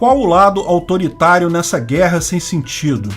Qual o lado autoritário nessa guerra sem sentido?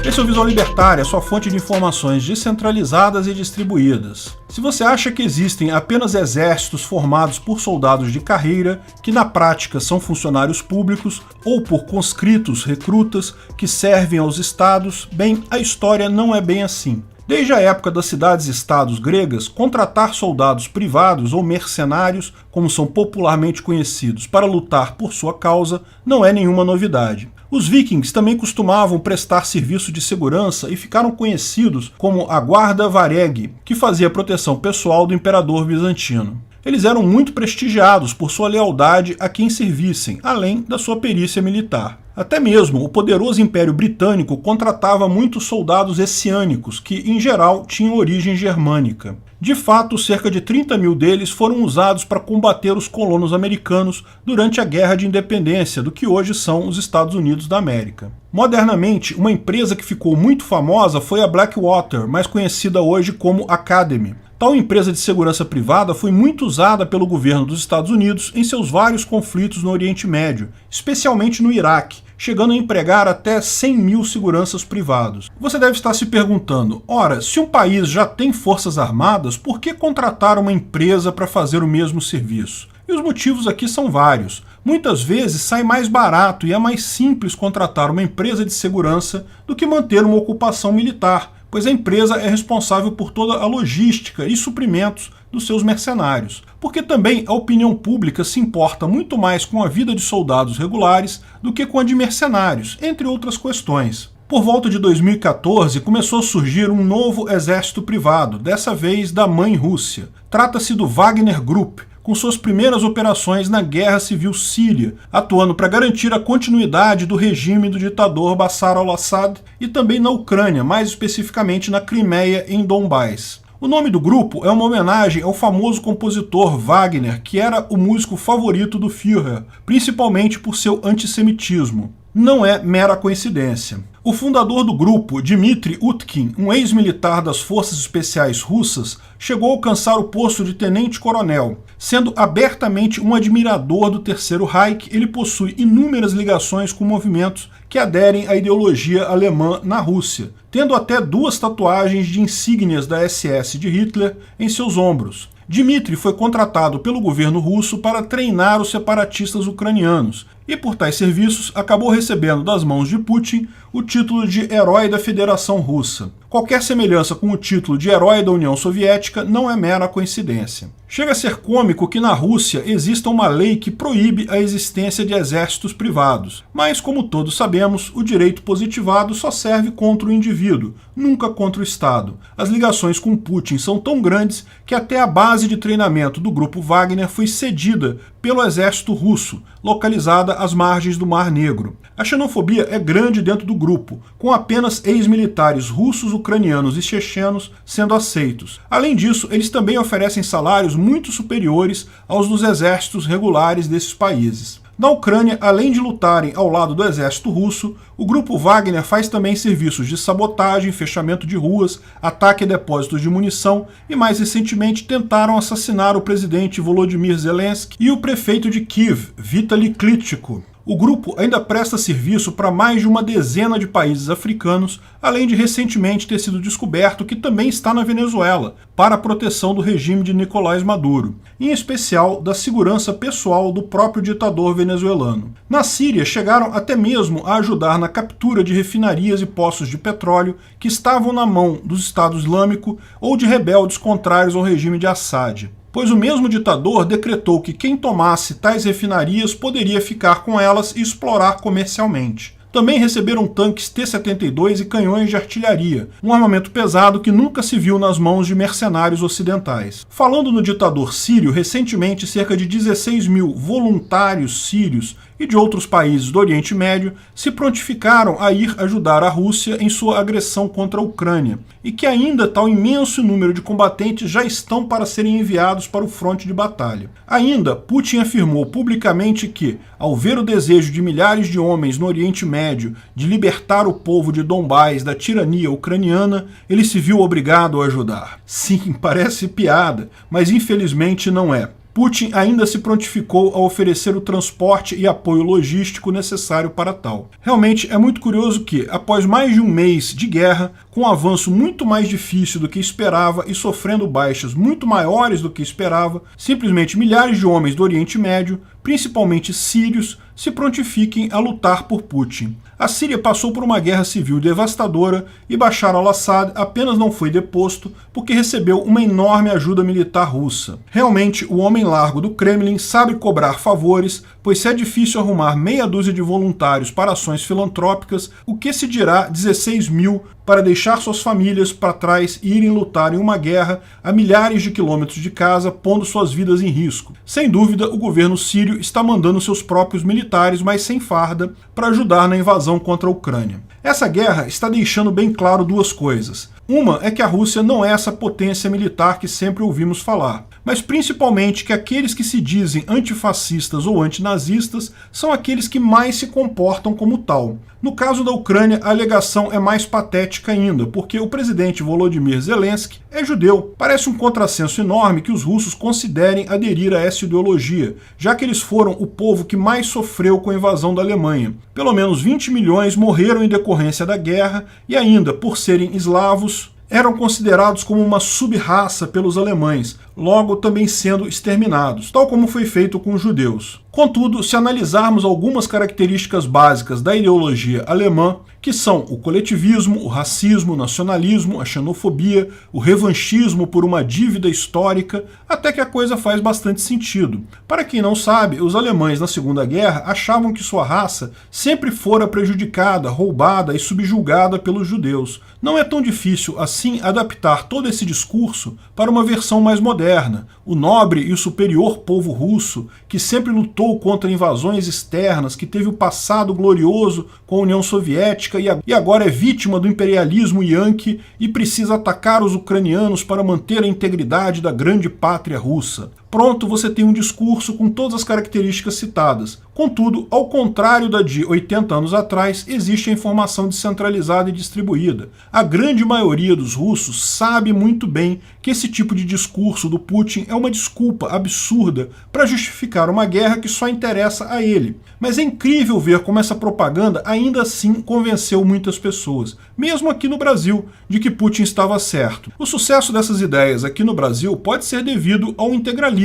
Esse é o Visão Libertária, sua fonte de informações descentralizadas e distribuídas. Se você acha que existem apenas exércitos formados por soldados de carreira, que na prática são funcionários públicos, ou por conscritos recrutas que servem aos estados, bem, a história não é bem assim. Desde a época das cidades-estados gregas, contratar soldados privados ou mercenários, como são popularmente conhecidos, para lutar por sua causa, não é nenhuma novidade. Os vikings também costumavam prestar serviço de segurança e ficaram conhecidos como a Guarda Vareg, que fazia proteção pessoal do imperador bizantino. Eles eram muito prestigiados por sua lealdade a quem servissem, além da sua perícia militar. Até mesmo o poderoso Império Britânico contratava muitos soldados hessiânicos, que, em geral, tinham origem germânica. De fato, cerca de 30 mil deles foram usados para combater os colonos americanos durante a Guerra de Independência do que hoje são os Estados Unidos da América. Modernamente, uma empresa que ficou muito famosa foi a Blackwater, mais conhecida hoje como Academy. Tal empresa de segurança privada foi muito usada pelo governo dos Estados Unidos em seus vários conflitos no Oriente Médio, especialmente no Iraque, chegando a empregar até 100 mil seguranças privados. Você deve estar se perguntando, ora, se um país já tem forças armadas, por que contratar uma empresa para fazer o mesmo serviço? E os motivos aqui são vários. Muitas vezes sai mais barato e é mais simples contratar uma empresa de segurança do que manter uma ocupação militar, pois a empresa é responsável por toda a logística e suprimentos dos seus mercenários. Porque também a opinião pública se importa muito mais com a vida de soldados regulares do que com a de mercenários, entre outras questões. Por volta de 2014, começou a surgir um novo exército privado, dessa vez da mãe Rússia. Trata-se do Wagner Group, com suas primeiras operações na Guerra Civil Síria, atuando para garantir a continuidade do regime do ditador Bashar al-Assad e também na Ucrânia, mais especificamente na Crimeia e em Donbás. O nome do grupo é uma homenagem ao famoso compositor Wagner, que era o músico favorito do Führer, principalmente por seu antissemitismo. Não é mera coincidência. O fundador do grupo, Dmitry Utkin, um ex-militar das Forças Especiais Russas, chegou a alcançar o posto de tenente-coronel. Sendo abertamente um admirador do Terceiro Reich, ele possui inúmeras ligações com movimentos que aderem à ideologia alemã na Rússia, tendo até 2 tatuagens de insígnias da SS de Hitler em seus ombros. Dmitry foi contratado pelo governo russo para treinar os separatistas ucranianos e, por tais serviços, acabou recebendo das mãos de Putin o título de Herói da Federação Russa. Qualquer semelhança com o título de Herói da União Soviética não é mera coincidência. Chega a ser cômico que na Rússia exista uma lei que proíbe a existência de exércitos privados, mas, como todos sabemos, o direito positivado só serve contra o indivíduo, nunca contra o Estado. As ligações com Putin são tão grandes que até a base de treinamento do grupo Wagner foi cedida pelo exército russo, localizada às margens do Mar Negro. A xenofobia é grande dentro do grupo, com apenas ex-militares russos, ucranianos e chechenos sendo aceitos. Além disso, eles também oferecem salários muito superiores aos dos exércitos regulares desses países. Na Ucrânia, além de lutarem ao lado do exército russo, o grupo Wagner faz também serviços de sabotagem, fechamento de ruas, ataque a depósitos de munição e, mais recentemente, tentaram assassinar o presidente Volodymyr Zelensky e o prefeito de Kiev, Vitaly Klitschko. O grupo ainda presta serviço para mais de uma dezena de países africanos, além de recentemente ter sido descoberto que também está na Venezuela, para a proteção do regime de Nicolás Maduro, em especial da segurança pessoal do próprio ditador venezuelano. Na Síria, chegaram até mesmo a ajudar na captura de refinarias e poços de petróleo que estavam na mão do Estado Islâmico ou de rebeldes contrários ao regime de Assad, pois o mesmo ditador decretou que quem tomasse tais refinarias poderia ficar com elas e explorar comercialmente. Também receberam tanques T-72 e canhões de artilharia, um armamento pesado que nunca se viu nas mãos de mercenários ocidentais. Falando no ditador sírio, recentemente cerca de 16 mil voluntários sírios e de outros países do Oriente Médio se prontificaram a ir ajudar a Rússia em sua agressão contra a Ucrânia, e que ainda tal imenso número de combatentes já estão para serem enviados para o fronte de batalha. Ainda, Putin afirmou publicamente que, ao ver o desejo de milhares de homens no Oriente Médio de libertar o povo de Donbás da tirania ucraniana, ele se viu obrigado a ajudar. Sim, parece piada, mas infelizmente não é. Putin ainda se prontificou a oferecer o transporte e apoio logístico necessário para tal. Realmente é muito curioso que, após mais de um mês de guerra, com um avanço muito mais difícil do que esperava e sofrendo baixas muito maiores do que esperava, simplesmente milhares de homens do Oriente Médio, principalmente sírios, se prontifiquem a lutar por Putin. A Síria passou por uma guerra civil devastadora e Bashar al-Assad apenas não foi deposto porque recebeu uma enorme ajuda militar russa. Realmente, o homem largo do Kremlin sabe cobrar favores, pois se é difícil arrumar meia dúzia de voluntários para ações filantrópicas, o que se dirá 16 mil para deixar suas famílias para trás e irem lutar em uma guerra a milhares de quilômetros de casa, pondo suas vidas em risco. Sem dúvida, o governo sírio está mandando seus próprios militares, mas sem farda, para ajudar na invasão contra a Ucrânia. Essa guerra está deixando bem claro duas coisas. Uma é que a Rússia não é essa potência militar que sempre ouvimos falar, mas principalmente que aqueles que se dizem antifascistas ou antinazistas são aqueles que mais se comportam como tal. No caso da Ucrânia, a alegação é mais patética ainda, porque o presidente Volodymyr Zelensky é judeu. Parece um contrassenso enorme que os russos considerem aderir a essa ideologia, já que eles foram o povo que mais sofreu com a invasão da Alemanha. Pelo menos 20 milhões morreram em decorrência da guerra e ainda, por serem eslavos, eram considerados como uma sub-raça pelos alemães, logo também sendo exterminados, tal como foi feito com os judeus. Contudo, se analisarmos algumas características básicas da ideologia alemã, que são o coletivismo, o racismo, o nacionalismo, a xenofobia, o revanchismo por uma dívida histórica, até que a coisa faz bastante sentido. Para quem não sabe, os alemães na Segunda Guerra achavam que sua raça sempre fora prejudicada, roubada e subjugada pelos judeus. Não é tão difícil assim adaptar todo esse discurso para uma versão mais moderna. O nobre e o superior povo russo, que sempre lutou contra invasões externas, que teve o passado glorioso com a União Soviética e agora é vítima do imperialismo yankee e precisa atacar os ucranianos para manter a integridade da grande pátria russa. Pronto, você tem um discurso com todas as características citadas. Contudo, ao contrário da de 80 anos atrás, existe a informação descentralizada e distribuída. A grande maioria dos russos sabe muito bem que esse tipo de discurso do Putin é uma desculpa absurda para justificar uma guerra que só interessa a ele. Mas é incrível ver como essa propaganda ainda assim convenceu muitas pessoas, mesmo aqui no Brasil, de que Putin estava certo. O sucesso dessas ideias aqui no Brasil pode ser devido ao integralismo,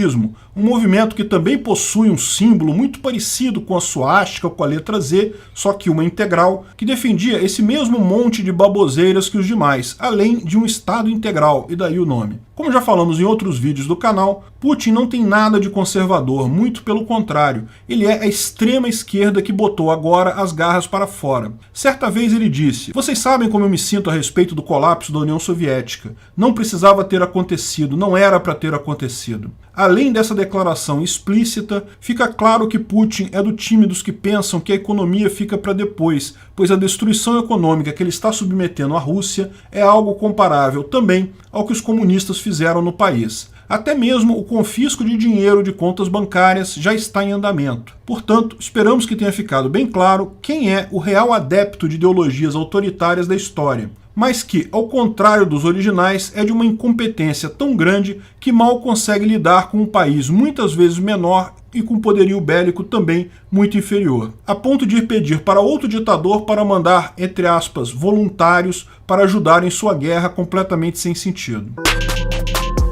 um movimento que também possui um símbolo muito parecido com a suástica, com a letra Z, só que uma integral, que defendia esse mesmo monte de baboseiras que os demais, além de um Estado integral, e daí o nome. Como já falamos em outros vídeos do canal, Putin não tem nada de conservador, muito pelo contrário, ele é a extrema esquerda que botou agora as garras para fora. Certa vez ele disse: "Vocês sabem como eu me sinto a respeito do colapso da União Soviética. Não precisava ter acontecido, não era para ter acontecido." Além dessa declaração explícita, fica claro que Putin é do time dos que pensam que a economia fica para depois, pois a destruição econômica que ele está submetendo à Rússia é algo comparável também ao que os comunistas fizeram no país. Até mesmo o confisco de dinheiro de contas bancárias já está em andamento. Portanto, esperamos que tenha ficado bem claro quem é o real adepto de ideologias autoritárias da história, mas que, ao contrário dos originais, é de uma incompetência tão grande que mal consegue lidar com um país muitas vezes menor e com poderio bélico também muito inferior, a ponto de ir pedir para outro ditador para mandar, entre aspas, voluntários para ajudar em sua guerra completamente sem sentido.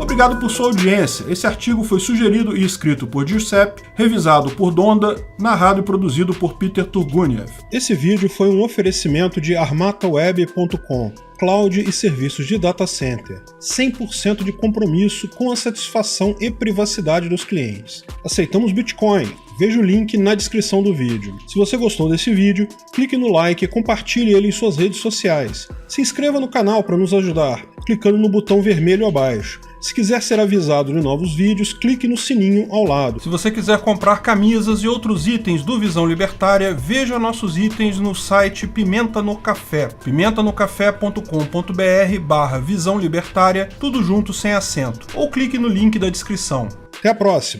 Obrigado por sua audiência. Esse artigo foi sugerido e escrito por Giuseppe, revisado por Donda, narrado e produzido por Peter Turguniev. Esse vídeo foi um oferecimento de armataweb.com, cloud e serviços de data center. 100% de compromisso com a satisfação e privacidade dos clientes. Aceitamos Bitcoin. Veja o link na descrição do vídeo. Se você gostou desse vídeo, clique no like e compartilhe ele em suas redes sociais. Se inscreva no canal para nos ajudar, clicando no botão vermelho abaixo. Se quiser ser avisado de novos vídeos, clique no sininho ao lado. Se você quiser comprar camisas e outros itens do Visão Libertária, veja nossos itens no site Pimenta no Café, pimentanocafé.com.br/Visão Libertária, tudo junto sem acento, ou clique no link da descrição. Até a próxima!